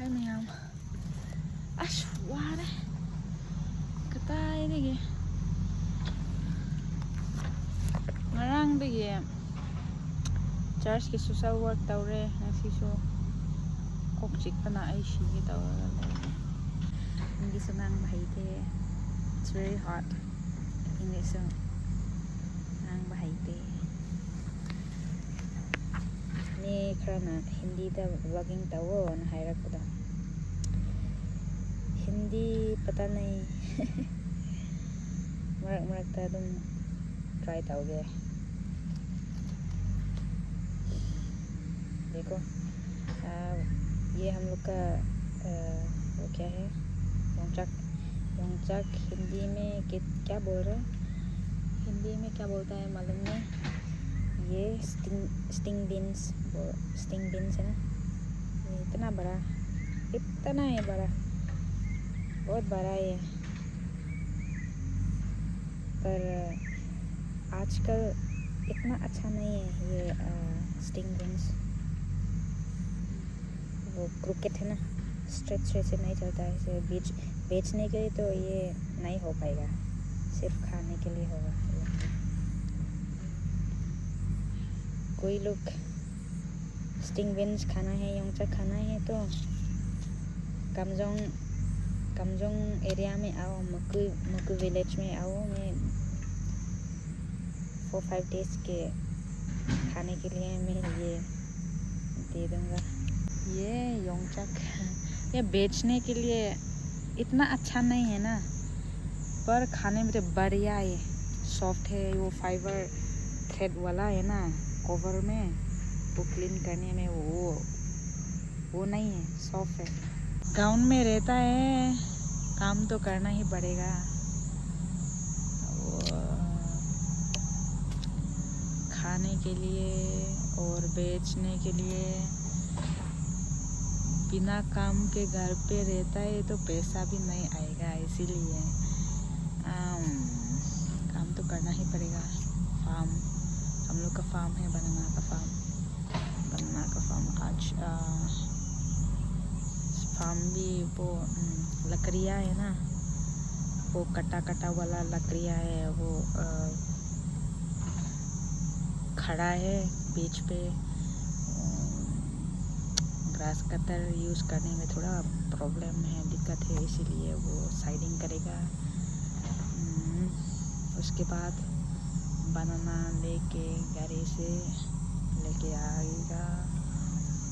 Ay mayam. Ash ware. Katay dige. Ngarang dige. Church ki social work tawre ngasi so kok chik pana ai shi gi tawra hindi sunang bahite. It's very hot. Hindi so nang bahite. Ni karana hindi da vlogging tawo na hairak ko da. Hindi pata nahi. मरक था तुम try था हो गया देखो ये हम लोग का वो क्या है योंगचक हिंदी में क्या बोल रहे हैं हिंदी में क्या बोलता है मालूम नहीं ये स्टिंग बीन्स है ना ये इतना है बड़ा बहुत बड़ा है पर आजकल इतना अच्छा नहीं है ये स्टिंग बीन्स वो क्रिकेट है ना स्ट्रेच से नहीं चलता है इसे बेचने के लिए तो ये नहीं हो पाएगा सिर्फ खाने के लिए होगा कोई लोग स्टिंग बीन्स खाना है योंगचक खाना है तो कमजोंग एरिया में आओ मकू विलेज में आओ मैं 4-5 डेज के खाने के लिए मैं ये दे दूँगा ये योंगचक ये बेचने के लिए इतना अच्छा नहीं है ना पर खाने में तो बढ़िया है सॉफ्ट है वो फाइबर थ्रेड वाला है ना कवर में वो क्लीन करने में वो नहीं है सॉफ्ट है गाँव में रहता है काम तो करना ही पड़ेगा खाने के लिए और बेचने के लिए बिना काम के घर पे रहता है तो पैसा भी नहीं आएगा इसीलिए काम तो करना ही पड़ेगा फार्म हम लोग का फार्म है बनाना का फार्म आज फार्म भी वो लकड़ियाँ है ना वो कटा वाला लकड़ियाँ है वो खड़ा है बीच पे ग्रास कटर यूज़ करने में थोड़ा प्रॉब्लम है दिक्कत है इसीलिए वो साइडिंग करेगा उसके बाद बनाना लेके गाड़ी से लेके आएगा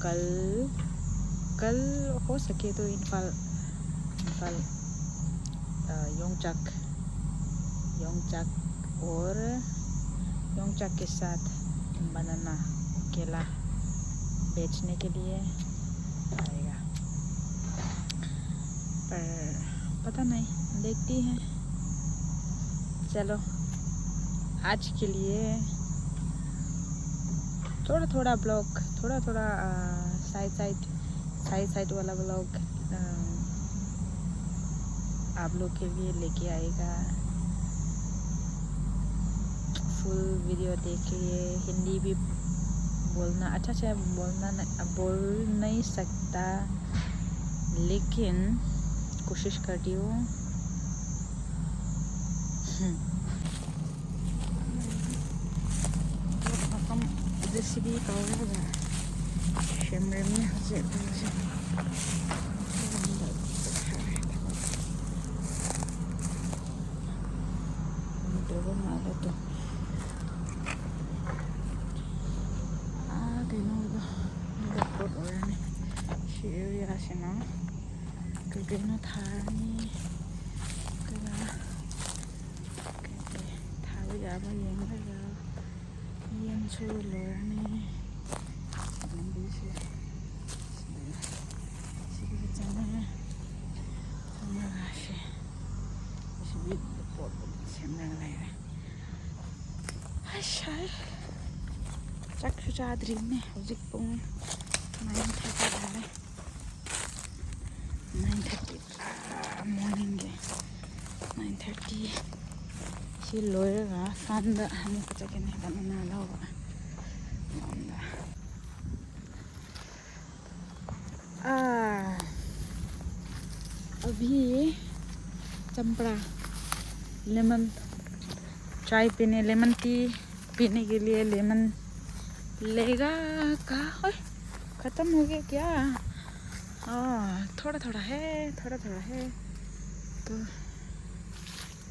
कल हो सके तो इम्फाल योंगचक के साथ बनाना केला बेचने के लिए आएगा पर पता नहीं देखती हैं चलो आज के लिए थोड़ा ब्लॉग थोड़ा साइड वाला ब्लॉग आप लोग के लिए लेके आएगा फुल वीडियो देखिए हिंदी भी बोलना अच्छा से बोल नहीं सकता लेकिन कोशिश करती हूँ रेसिपी तौरगा सेमरेमनि हजे 그게는 다니 그가 다리 아마 얘네가 연출러니 뭔지 지금 있잖아 엄마가시 지금 뭐 생각나요 아이씨 짝주자들이네 아직 뽕 많이 타다가네 9:30 morning 9:30 si loira sanda hani ko take na banana lawa onda अभी चंपड़ा लेमन चाय पीने, लेमन टी पीने के लिए लेमन लेगा। कहाँ ख़त्म हो गया क्या? थोड़ा थोड़ा है, थोड़ा थोड़ा है। तो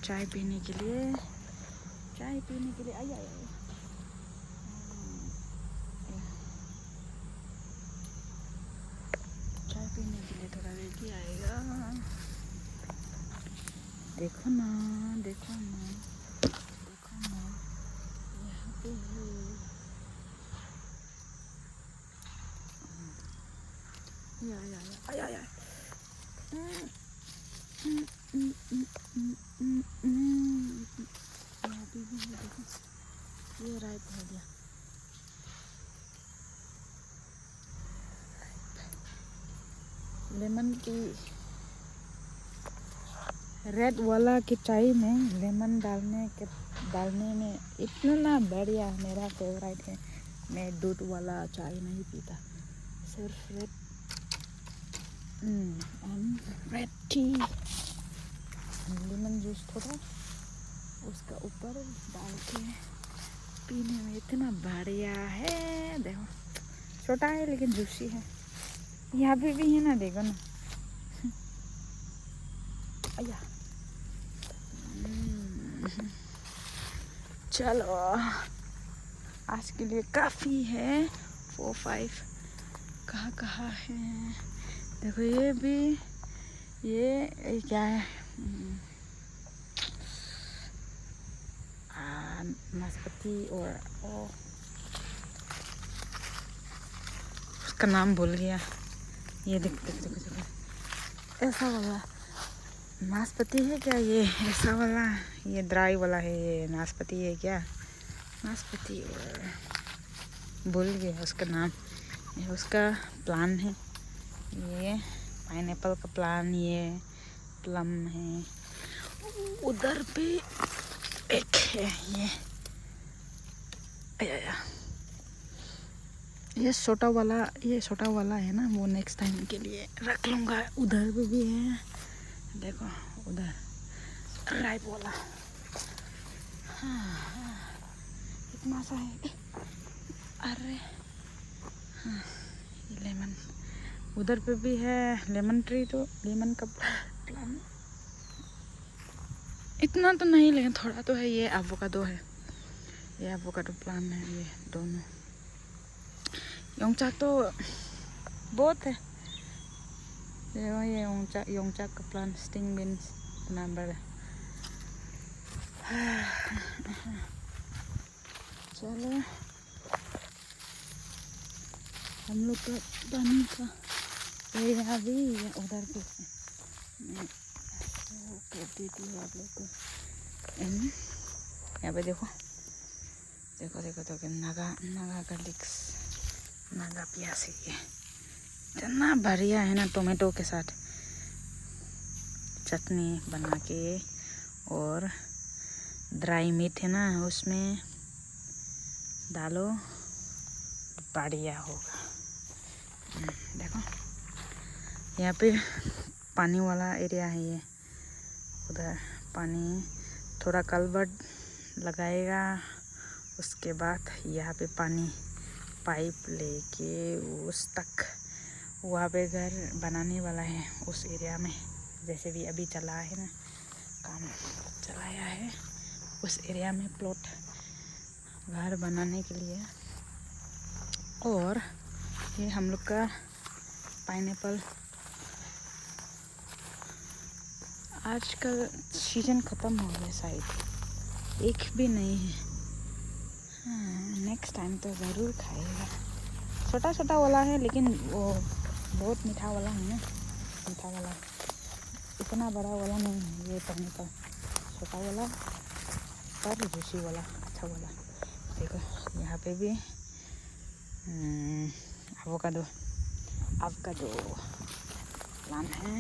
चाय पीने के लिए आई चाय पीने के लिए थोड़ा रेडी आएगा। देखो ना यहाँ पे है। यहाँ पे भी है, देखो ये राइप हो गया। लेमन टी रेड वाला की चाय में लेमन डालने में इतना बढ़िया, मेरा फेवरेट है। मैं दूध वाला चाय नहीं पीता, सिर्फ रेड टी। लेमन जूस थोड़ा उसका ऊपर डाल के पीने में इतना बढ़िया है। देखो छोटा है लेकिन जूसी है। यहाँ पे भी है ना, देखो ना। अया चलो आज के लिए काफ़ी है। 4-5 कहाँ है? देखो ये भी, ये क्या है? नाशपाती और उसका नाम भूल गया। ये देखो ऐसा वाला नाशपाती है क्या? ये ऐसा वाला, ये ड्राई वाला है। ये नाशपाती है क्या? नाशपाती और भूल गया उसका नाम। ये उसका प्लान है। ये पाइनएप्पल का प्लान, ये प्लम है। उधर पे एक है ये छोटा वाला है ना, वो नेक्स्ट टाइम के लिए रख लूँगा। उधर भी है, देखो उधर राइप वाला। हाँ इतना सा है। अरे हाँ ये लेमन उधर पे भी है। लेमन ट्री तो लेमन का प्लान इतना तो नहीं, लेकिन थोड़ा तो है। ये एवोकाडो है, ये एवोकाडो प्लान है। ये दोनों योंगचाक तो बहुत है। देखो ये योंगचाक का प्लान, स्टिंग बीन्स इतना बड़ा। चलो हम लोग का पानी का एरिया भी उधर पे मैं कर देती हूँ आप लोग को। यहाँ पे देखो नागा गार्लिक्स, नागा प्याज है। ये इतना बढ़िया है ना, टोमेटो के साथ चटनी बना के, और ड्राई मीट है ना उसमें डालो, बढ़िया होगा। देखो यहाँ पे पानी वाला एरिया है। ये उधर पानी थोड़ा कलवर्ट लगाएगा, उसके बाद यहाँ पे पानी पाइप लेके उस तक वहाँ पे घर बनाने वाला है। उस एरिया में जैसे भी अभी चला है ना, काम चलाया है उस एरिया में प्लॉट घर बनाने के लिए। और ये हम लोग का पाइनएप्पल आजकल सीजन ख़त्म हो गया शायद, एक भी नहीं है। नेक्स्ट टाइम तो ज़रूर खाएगा। छोटा वाला है, लेकिन वो बहुत मीठा वाला है ना, मीठा वाला इतना बड़ा वाला नहीं है। ये पाइनएप्पल छोटा वाला पर जूसी वाला, अच्छा वाला। देखो यहाँ पे भी एवोकाडो प्लान है।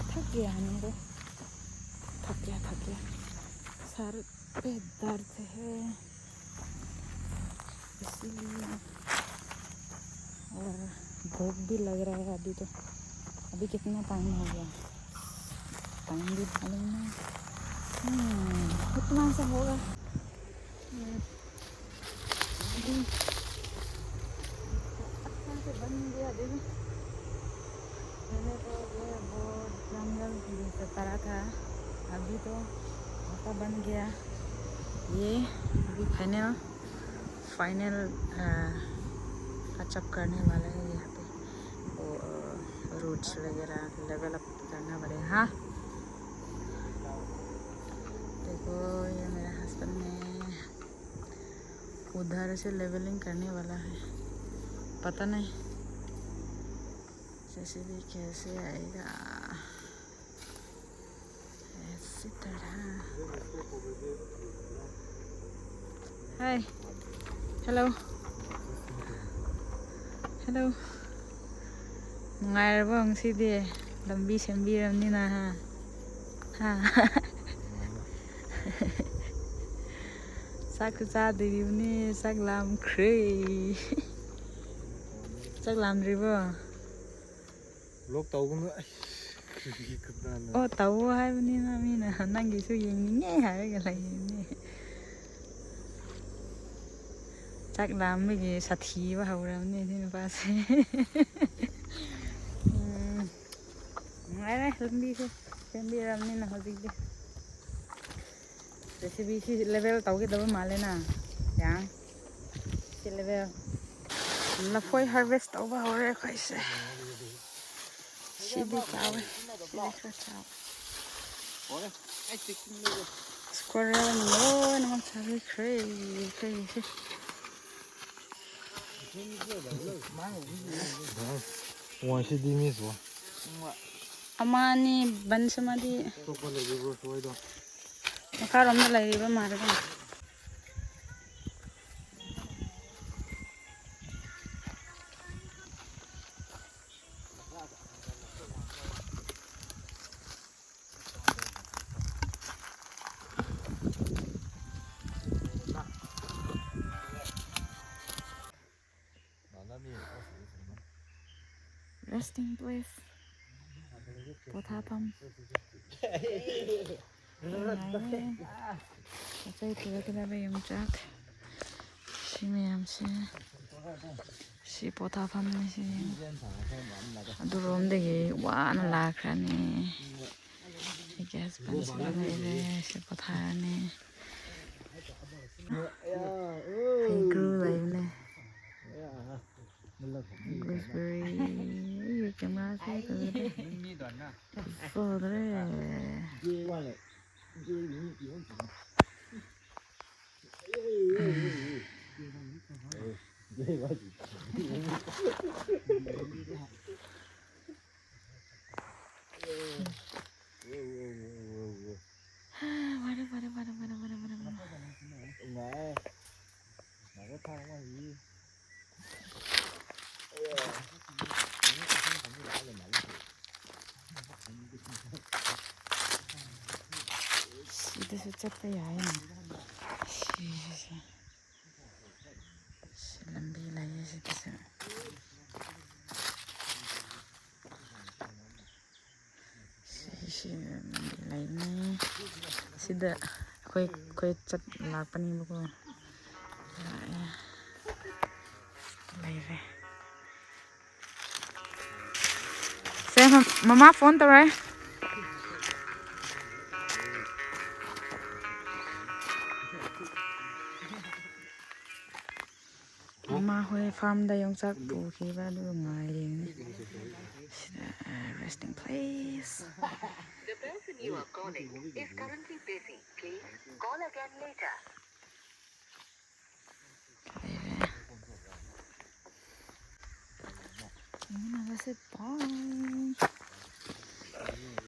थक गया मेरे, थक गया सर पे दर्द है इसीलिए। और भूख भी लग रहा है अभी तो। अभी कितना टाइम हो गया, टाइम भी मालूम नहीं। इतना सा होगा। अभी अच्छा से बन गया। देखो पहले तो ये बहुत जंगल जैसा तरह था, अभी तो ऐसा बन गया। ये अभी फाइनल टचअप करने वाला है यहाँ पे। वो रूट्स वगैरह लेवल अप करना पड़ेगा। हाँ देखो ये मेरा हस्बैंड ने उधर से लेवलिंग करने वाला है, पता नहीं जैसे भी कैसे आएगा ऐसी तरह। हाय हेलो हेलो, नुꯡꯉꯥꯏꯔꯕꯣ ꯉꯁꯤꯗꯤ ꯂꯝꯕꯤ ꯁꯦꯝꯕꯤꯔꯕꯅꯤꯅ ꯍꯥ ꯆꯥꯛꯁꯨ ꯆꯥꯗ꯭ꯔꯤꯕꯅꯤ, ꯆꯥꯛ ꯂꯥꯝꯈ꯭ꯔꯦ꯫ ꯆꯥꯛ ꯂꯥꯝꯗ꯭ꯔꯤꯕꯣ? ꯂꯣꯛ ꯇꯧꯒꯅꯨ꯫ ꯑꯣ ꯇꯧꯋꯣ ꯍꯥꯏꯕꯅꯤꯅ ꯃꯤꯅ ꯅꯪꯒꯤꯁꯨ ꯌꯦꯡꯅꯤꯡꯉꯦ ꯍꯥꯏꯔꯒ ꯂꯩꯌꯦꯅꯦ꯫ ꯆꯥꯛ ꯂꯥꯝꯕꯒꯤ ꯁꯥꯊꯤꯕ ꯍꯧꯔꯕꯅꯤ ꯁꯤ ꯅꯨꯄꯥꯁꯦ꯫ ꯅꯨꯡꯉꯥꯏꯔꯦ ꯂꯝꯕꯤꯁꯦ ꯁꯦꯝꯕꯤꯔꯕꯅꯤꯅ ꯍꯧꯖꯤꯛꯇꯤ꯫ ꯖꯦꯁꯤꯕꯤꯁꯤ ꯂꯦꯚꯦꯜ ꯇꯧꯒꯗꯕ ꯃꯥꯜꯂꯦꯅ ꯌꯥꯡ ꯁꯤ ꯂꯦꯚꯦꯜ लफोई हार्वेस्ट तौबा हो रहे कैसे सीधी चाव स्क्वायर नो नमक चावी क्रेजी वांशी दी मिस वा अमानी बंसमदी तो को ले वो सोई दो मकार हमने लाइबा मारबा resting place पोथाफम अचई पुरकदबे यमचाक सी मयामसे सी पोथाफमने सी अदुरोमदगी वाना लाख्राने गैस बंस लगाइरे सी पोथाने ग्रू लाइने gooseberry ये कैमरा से तो रे ये वाले ये वाले सीधे से चलते आए ना लंबी लाइए सीधे से लंबी लाइन में सीधा कोई चट लापनी बको लाइए से मम्मा फोन तो रहे मम्मा हुए फार्म दा योंचाक पुखिबा दु ngairine resting place The person you are calling is currently busy. Please call again later. Ini nggak sih,